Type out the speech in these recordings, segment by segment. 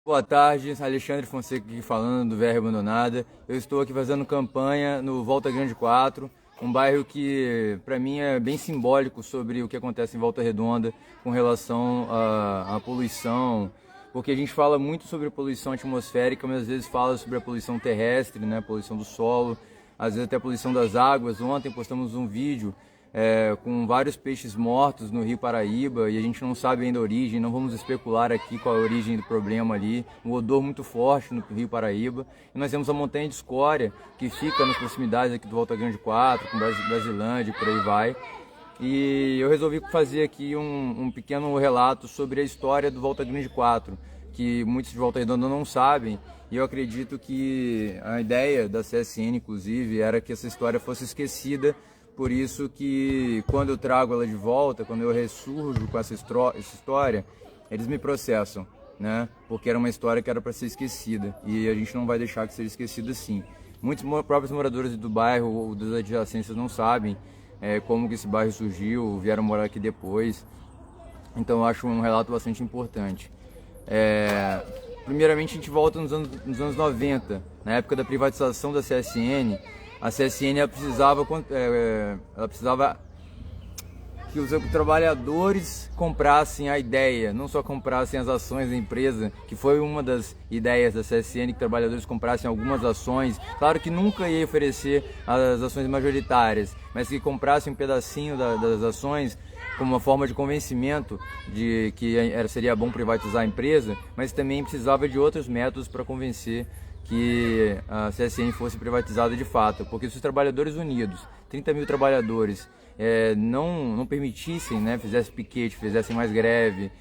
Boa tarde, Alexandre Fonseca aqui falando do VR Abandonada. Eu estou aqui fazendo campanha no Volta Grande 4, um bairro que para mim é bem simbólico sobre o que acontece em Volta Redonda com relação à poluição, porque a gente fala muito sobre poluição atmosférica, mas às vezes fala sobre a poluição terrestre, né, poluição do solo, às vezes até a poluição das águas. Ontem postamos um vídeo com vários peixes mortos no Rio Paraíba e a gente não sabe ainda a origem, não vamos especular aqui qual é a origem do problema ali, um odor muito forte no Rio Paraíba. E nós temos a montanha de escória que fica nas proximidades aqui do Volta Grande 4, com Brasilândia e por aí vai. E eu resolvi fazer aqui um pequeno relato sobre a história do Volta Grande 4, que muitos de Volta Redonda não sabem, e eu acredito que a ideia da CSN, inclusive, era que essa história fosse esquecida. Por isso que quando eu trago ela de volta, quando eu ressurjo com essa história, eles me processam, né? Porque era uma história que era para ser esquecida e a gente não vai deixar que seja esquecida assim. Muitos próprios moradores do bairro ou das adjacências não sabem como que esse bairro surgiu, vieram morar aqui depois. Então eu acho um relato bastante importante. Primeiramente a gente volta nos anos 90, na época da privatização da CSN. A CSN precisava que os trabalhadores comprassem a ideia, não só comprassem as ações da empresa, que foi uma das ideias da CSN, que trabalhadores comprassem algumas ações. Claro que nunca ia oferecer as ações majoritárias, mas que comprassem um pedacinho das ações como uma forma de convencimento de que seria bom privatizar a empresa, mas também precisava de outros métodos para convencer que a CSN fosse privatizada de fato, porque se os trabalhadores unidos, 30 mil trabalhadores, não permitissem, né, fizessem piquete, fizessem mais greve,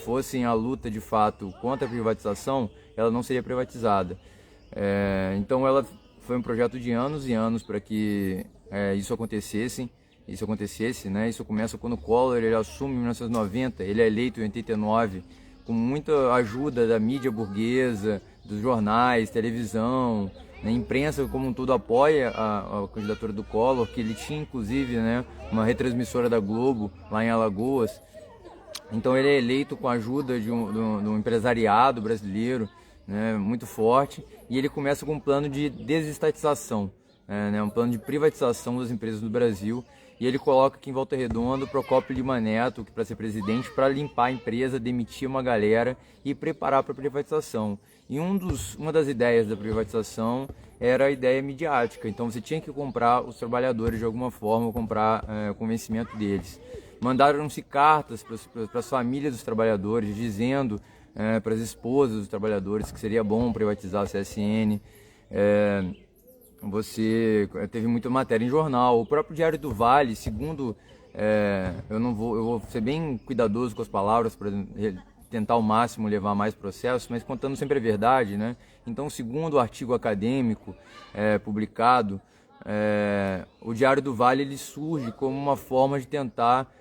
fossem à luta de fato contra a privatização, ela não seria privatizada. Então ela foi um projeto de anos e anos para que isso acontecesse, né? Isso começa quando o Collor ele assume em 1990, ele é eleito em 89, com muita ajuda da mídia burguesa, dos jornais, televisão, né, imprensa como um todo apoia a candidatura do Collor, que ele tinha inclusive, né, uma retransmissora da Globo lá em Alagoas. Então ele é eleito com a ajuda de um empresariado brasileiro, né, muito forte, e ele começa com um plano de desestatização, né, um plano de privatização das empresas do Brasil. E ele coloca aqui em Volta Redonda o Procópio Lima Neto para ser presidente, para limpar a empresa, demitir uma galera e preparar para a privatização. E uma das ideias da privatização era a ideia midiática. Então você tinha que comprar os trabalhadores de alguma forma, comprar o convencimento deles. Mandaram-se cartas para as famílias dos trabalhadores, dizendo para as esposas dos trabalhadores que seria bom privatizar a CSN. Você teve muita matéria em jornal, o próprio Diário do Vale, segundo, eu vou ser bem cuidadoso com as palavras para tentar ao máximo levar mais processos, mas contando sempre a verdade, né? Então, segundo o artigo acadêmico publicado, o Diário do Vale ele surge como uma forma de tentar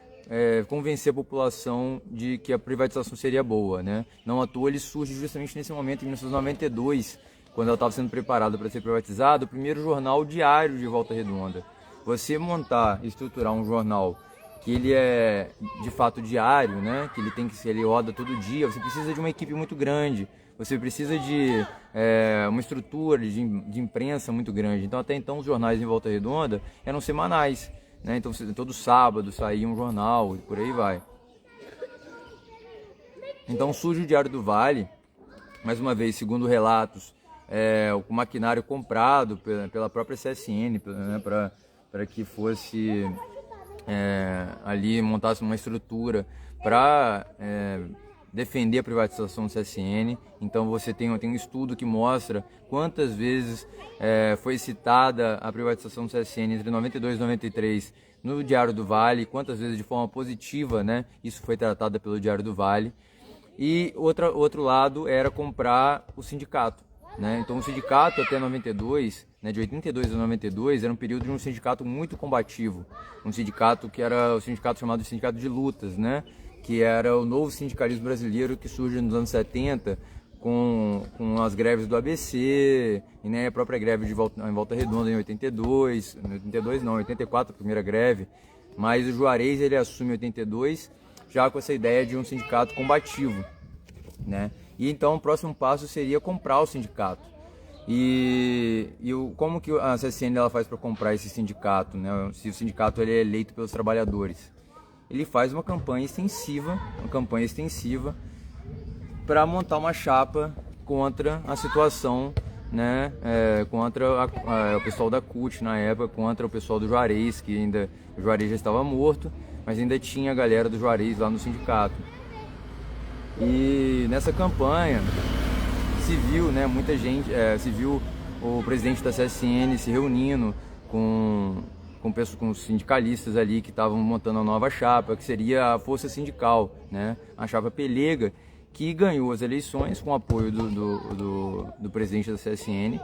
convencer a população de que a privatização seria boa, né? Não à toa ele surge justamente nesse momento, em 1992, quando ela estava sendo preparada para ser privatizada, o primeiro jornal diário de Volta Redonda. Você montar e estruturar um jornal que ele é de fato diário, né? Que ele roda todo dia, você precisa de uma equipe muito grande, você precisa de uma estrutura de imprensa muito grande. Então até então os jornais em Volta Redonda eram semanais, né? Então todo sábado saía um jornal e por aí vai. Então surge o Diário do Vale, mais uma vez, segundo relatos, o maquinário comprado pela própria CSN, né, para que fosse ali montasse uma estrutura para defender a privatização do CSN. Então você tem um estudo que mostra quantas vezes foi citada a privatização do CSN entre 92 e 93 no Diário do Vale, quantas vezes de forma positiva, né, isso foi tratado pelo Diário do Vale. E outro lado era comprar o sindicato, né? Então o sindicato até 92, né, de 82 a 92, era um período de um sindicato muito combativo, um sindicato que era o sindicato chamado de Sindicato de Lutas, né, que era o novo sindicalismo brasileiro que surge nos anos 70 com as greves do ABC, e, né, a própria greve em Volta Redonda em 82, 84 a primeira greve, mas o Juarez ele assume em 82 já com essa ideia de um sindicato combativo, né? E então o próximo passo seria comprar o sindicato. Como que a CSN ela faz para comprar esse sindicato, né? Se o sindicato ele é eleito pelos trabalhadores, ele faz uma campanha extensiva para montar uma chapa contra a situação, né? Contra o pessoal da CUT na época, contra o pessoal do Juarez, que ainda o Juarez já estava morto, mas ainda tinha a galera do Juarez lá no sindicato. E nessa campanha se viu, né, muita gente, se viu o presidente da CSN se reunindo com os sindicalistas ali que estavam montando a nova chapa, que seria a Força Sindical, né, a chapa Pelega, que ganhou as eleições com o apoio do presidente da CSN.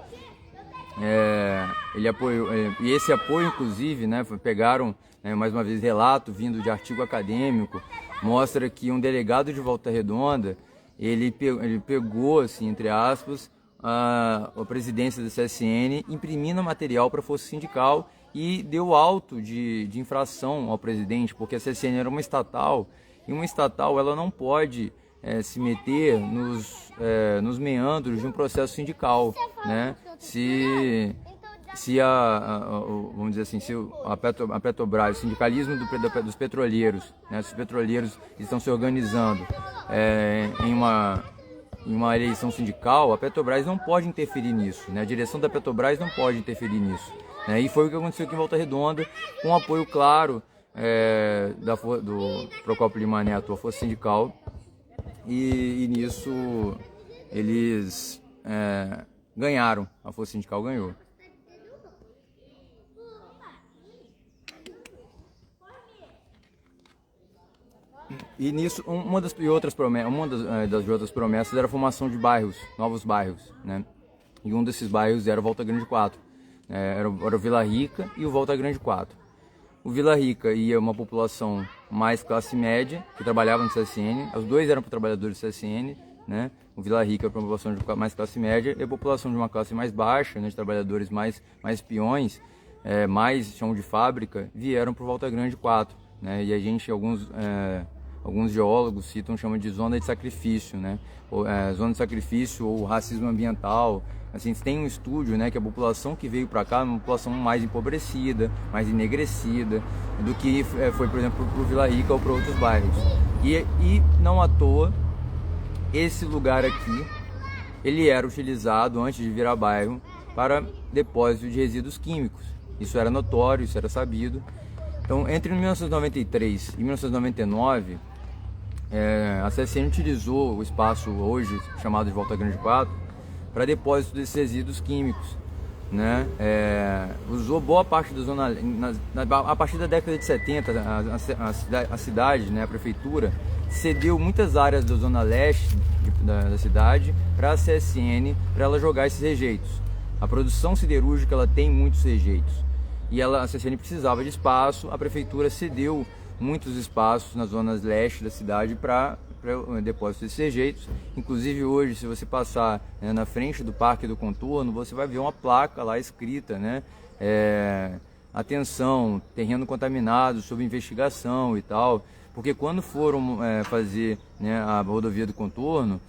Ele apoiou, e esse apoio, inclusive, né, pegaram, né, mais uma vez, relato vindo de artigo acadêmico, mostra que um delegado de Volta Redonda, ele pegou, assim, entre aspas, a presidência da CSN, imprimindo material para a Força Sindical e deu auto de infração ao presidente, porque a CSN era uma estatal, e uma estatal ela não pode se meter nos meandros de um processo sindical, né? Vamos dizer assim, se a Petrobras, o sindicalismo dos petroleiros, né? Se os petroleiros estão se organizando em uma eleição sindical, a Petrobras não pode interferir nisso, né? A direção da Petrobras não pode interferir nisso, né? E foi o que aconteceu aqui em Volta Redonda, com o apoio claro do Procópio Lima Neto, a Força Sindical, e nisso eles ganharam, a Força Sindical ganhou. E nisso, uma das outras promessas era a formação de bairros, novos bairros, né? E um desses bairros era o Volta Grande 4, era o Vila Rica e o Volta Grande 4. O Vila Rica ia uma população mais classe média, que trabalhava no CSN, os dois eram para trabalhadores do CSN, né? O Vila Rica para uma população de mais classe média e a população de uma classe mais baixa, né, de trabalhadores mais peões, mais chão de fábrica, vieram para o Volta Grande 4, né? E a gente, alguns geólogos chamam de zona de sacrifício, né? Zona de sacrifício ou racismo ambiental. Assim, tem um estúdio, né, que a população que veio para cá é uma população mais empobrecida, mais enegrecida do que foi, por exemplo, para o Vila Rica ou para outros bairros. E não à toa, esse lugar aqui, ele era utilizado antes de virar bairro para depósito de resíduos químicos. Isso era notório, isso era sabido. Então, entre 1993 e 1999, a CSN utilizou o espaço hoje chamado de Volta Grande 4 para depósito desses resíduos químicos, né? Usou boa parte da zona, a partir da década de 70, a cidade, né, a prefeitura, cedeu muitas áreas da zona leste da cidade para a CSN, para ela jogar esses rejeitos. A produção siderúrgica ela tem muitos rejeitos e a CSN precisava de espaço, a prefeitura cedeu muitos espaços nas zonas leste da cidade para depósito desses rejeitos. Inclusive hoje, se você passar, né, na frente do Parque do Contorno, você vai ver uma placa lá escrita, né? Atenção, terreno contaminado, sob investigação e tal. Porque quando foram fazer, né, a rodovia do Contorno,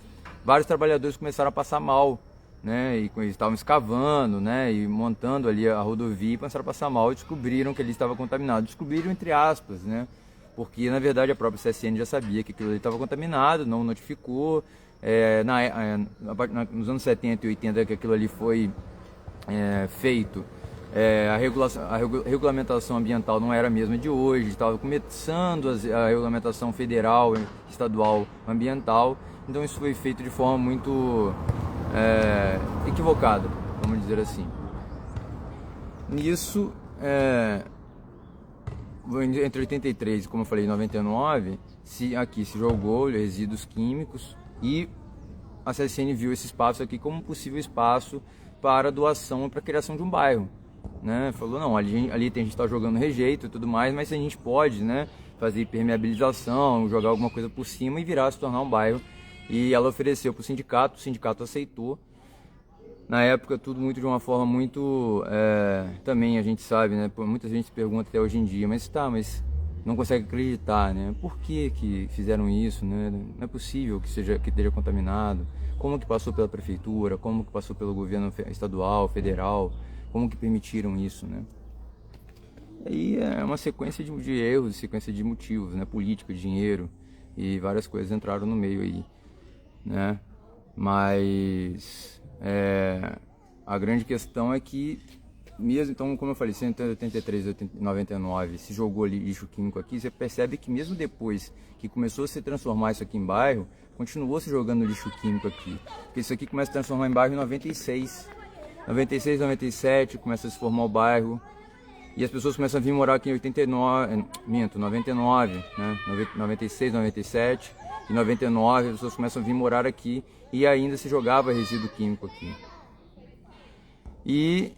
vários trabalhadores começaram a passar mal, né? E estavam escavando, né, e montando ali a rodovia e começaram a passar mal e descobriram que ele estava contaminado. Descobriram entre aspas, né? Porque na verdade a própria CSN já sabia que aquilo ali estava contaminado, não notificou. Nos anos 70 e 80 que aquilo ali foi feito, a regulamentação ambiental não era a mesma de hoje, estava começando a regulamentação federal, estadual, ambiental, então isso foi feito de forma muito equivocada, vamos dizer assim. Nisso, entre 83 e, como eu falei, 99, se jogou resíduos químicos e a CSN viu esse espaço aqui como um possível espaço para doação e para a criação de um bairro, né? Falou, não, ali a gente está jogando rejeito e tudo mais, mas a gente pode, né, fazer permeabilização, jogar alguma coisa por cima e se tornar um bairro. E ela ofereceu para o sindicato aceitou. Na época, tudo muito de uma forma muito... também a gente sabe, né? Muita gente se pergunta até hoje em dia, mas não consegue acreditar, né? Por que fizeram isso, né? Não é possível que esteja contaminado. como que passou pela prefeitura, como que passou pelo governo estadual, federal, como que permitiram isso, né? Aí é uma sequência de erros, sequência de motivos, né? Política, dinheiro e várias coisas entraram no meio aí, né? Mas a grande questão é que mesmo, então, como eu falei, 183, 99, se jogou lixo químico aqui, você percebe que mesmo depois que começou a se transformar isso aqui em bairro, continuou se jogando lixo químico aqui. Porque isso aqui começa a transformar em bairro em 96. 96, 97, começa a se formar o bairro. E as pessoas começam a vir morar aqui em 99, né? 96, 97 e 99, as pessoas começam a vir morar aqui e ainda se jogava resíduo químico aqui. E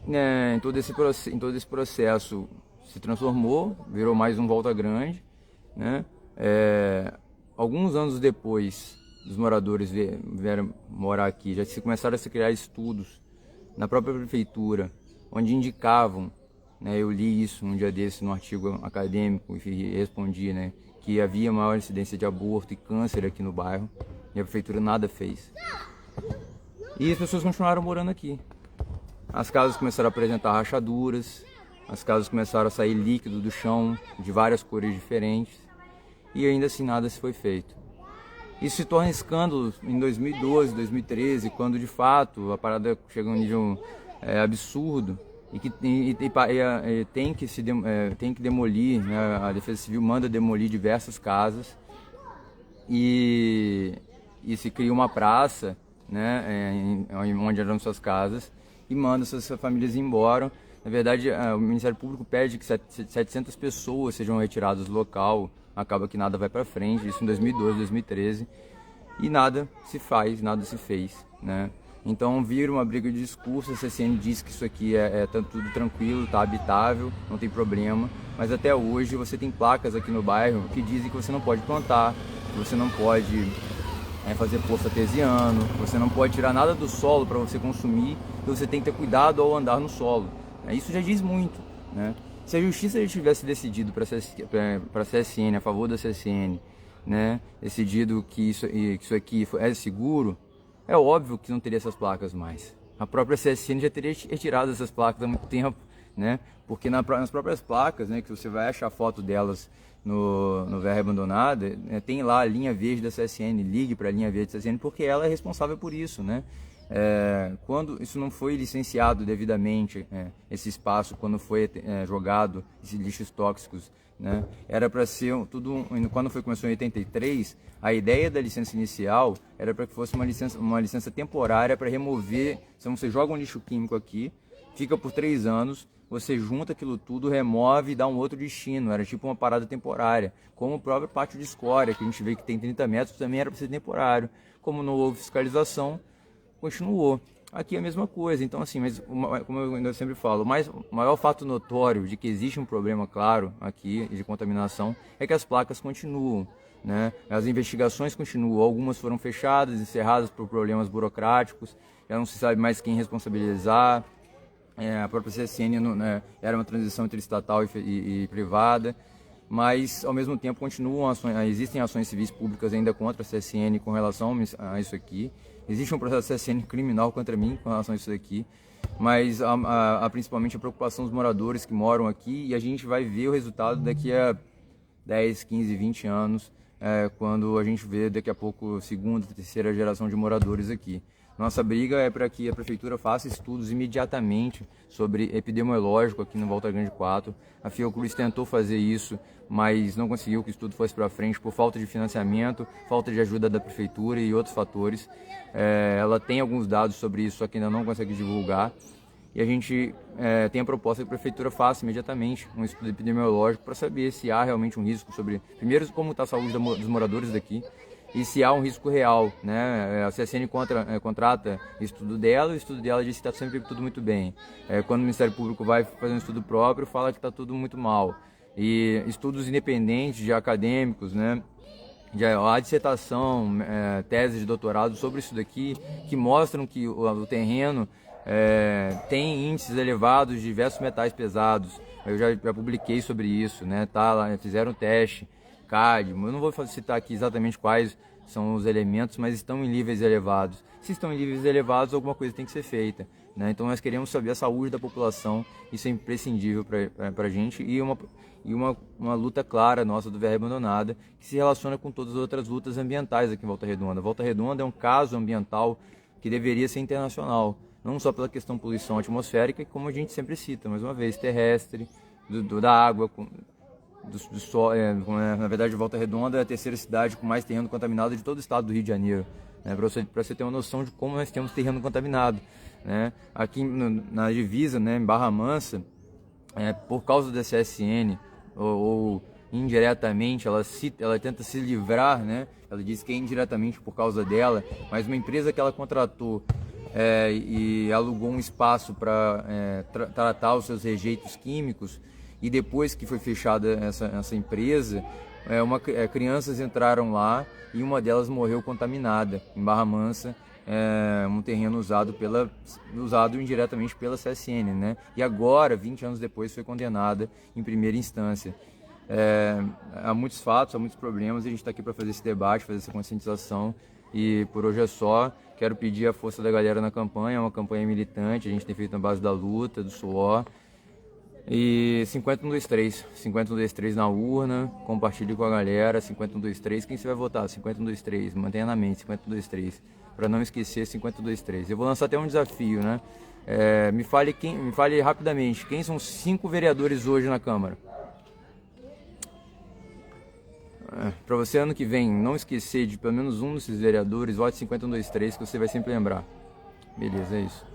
em todo esse processo se transformou, virou mais um Volta Grande, né? Alguns anos depois dos moradores vieram morar aqui, já se começaram a se criar estudos na própria prefeitura, onde indicavam, né, eu li isso um dia desse no artigo acadêmico e respondi, né, que havia maior incidência de aborto e câncer aqui no bairro, e a prefeitura nada fez. E as pessoas continuaram morando aqui. As casas começaram a apresentar rachaduras, as casas começaram a sair líquido do chão de várias cores diferentes, e ainda assim nada se foi feito. Isso se torna escândalo em 2012, 2013, quando de fato a parada chega a um nível absurdo e que tem que demolir, né? A Defesa Civil manda demolir diversas casas e se cria uma praça, né, onde eram suas casas, e manda essas famílias embora. Na verdade, o Ministério Público pede que 700 pessoas sejam retiradas do local, acaba que nada vai para frente, isso em 2012, 2013, e nada se faz, nada se fez, né? Então vira uma briga de discurso, a CCN diz que isso aqui tá tudo tranquilo, tá habitável, não tem problema, mas até hoje você tem placas aqui no bairro que dizem que você não pode plantar, que você não pode fazer poço artesiano, você não pode tirar nada do solo para você consumir, e você tem que ter cuidado ao andar no solo. Isso já diz muito, né? Se a justiça já tivesse decidido para a CSN, a favor da CSN, né, decidido que isso aqui é seguro, é óbvio que não teria essas placas mais. A própria CSN já teria retirado essas placas há muito tempo, né? Porque nas próprias placas, né, que você vai achar foto delas no VR Abandonada, tem lá a linha verde da CSN, ligue para a linha verde da CSN, porque ela é responsável por isso, né? Quando isso não foi licenciado devidamente, esse espaço, quando foi jogado esses lixos tóxicos, né, era para ser tudo. Quando começou em 83, a ideia da licença inicial era para que fosse uma licença temporária para remover. Então você joga um lixo químico aqui, fica por 3 anos, você junta aquilo tudo, remove e dá um outro destino. Era tipo uma parada temporária, como o próprio pátio de escória, que a gente vê que tem 30 metros, também era para ser temporário. Como não houve fiscalização, continuou. Aqui é a mesma coisa. Então, assim, mas como eu ainda sempre falo, o maior fato notório de que existe um problema claro aqui de contaminação é que as placas continuam, né? As investigações continuam, algumas foram fechadas, encerradas por problemas burocráticos, já não se sabe mais quem responsabilizar. A própria CSN era uma transição entre estatal e privada, mas ao mesmo tempo existem ações civis públicas ainda contra a CSN com relação a isso aqui. Existe um processo CSN criminal contra mim com relação a isso daqui, mas principalmente a preocupação dos moradores que moram aqui, e a gente vai ver o resultado daqui a 10, 15, 20 anos, quando a gente vê daqui a pouco segunda, terceira geração de moradores aqui. Nossa briga é para que a prefeitura faça estudos imediatamente sobre epidemiológico aqui no Volta Grande 4. A Fiocruz tentou fazer isso, mas não conseguiu que o estudo fosse para frente por falta de financiamento, falta de ajuda da prefeitura e outros fatores. Ela tem alguns dados sobre isso, só que ainda não consegue divulgar. E a gente tem a proposta que a prefeitura faça imediatamente um estudo epidemiológico para saber se há realmente um risco sobre, primeiro, como está a saúde dos moradores daqui, e se há um risco real, né? A CSN contrata o estudo dela, o estudo dela diz que está sempre tudo muito bem. Quando o Ministério Público vai fazer um estudo próprio, fala que está tudo muito mal. E estudos independentes de acadêmicos, né? A dissertação, tese de doutorado sobre isso daqui, que mostram que o terreno tem índices elevados de diversos metais pesados. Eu já publiquei sobre isso, né? Tá lá, fizeram teste, cádmio, eu não vou citar aqui exatamente quais são os elementos, mas estão em níveis elevados. Se estão em níveis elevados, alguma coisa tem que ser feita, né? Então nós queremos saber a saúde da população, isso é imprescindível para a gente, e uma luta clara nossa do VR Abandonada, que se relaciona com todas as outras lutas ambientais aqui em Volta Redonda. Volta Redonda é um caso ambiental que deveria ser internacional, não só pela questão poluição atmosférica, como a gente sempre cita, mais uma vez, terrestre, da água, do sol, na verdade, Volta Redonda é a terceira cidade com mais terreno contaminado de todo o estado do Rio de Janeiro, né? Para você ter uma noção de como nós temos terreno contaminado, né? Aqui na divisa, né, em Barra Mansa, por causa da CSN, ou indiretamente, ela tenta se livrar, né? Ela diz que é indiretamente por causa dela, mas uma empresa que ela contratou e alugou um espaço para tratar os seus rejeitos químicos, e depois que foi fechada essa empresa, crianças entraram lá e uma delas morreu contaminada em Barra Mansa, um terreno usado indiretamente pela CSN, né? E agora, 20 anos depois, foi condenada em primeira instância. Há muitos fatos, há muitos problemas, e a gente está aqui para fazer esse debate, fazer essa conscientização, e por hoje é só. Quero pedir a força da galera na campanha, é uma campanha militante, a gente tem feito na base da luta, do suor. E 5123, 5123 na urna, compartilhe com a galera, 5123, quem você vai votar? 5123, mantenha na mente, 5123, para não esquecer 5123. Eu vou lançar até um desafio, né? Me fale rapidamente, quem são 5 vereadores hoje na Câmara? Para você ano que vem não esquecer de pelo menos um desses vereadores, vote 5123 que você vai sempre lembrar. Beleza, é isso.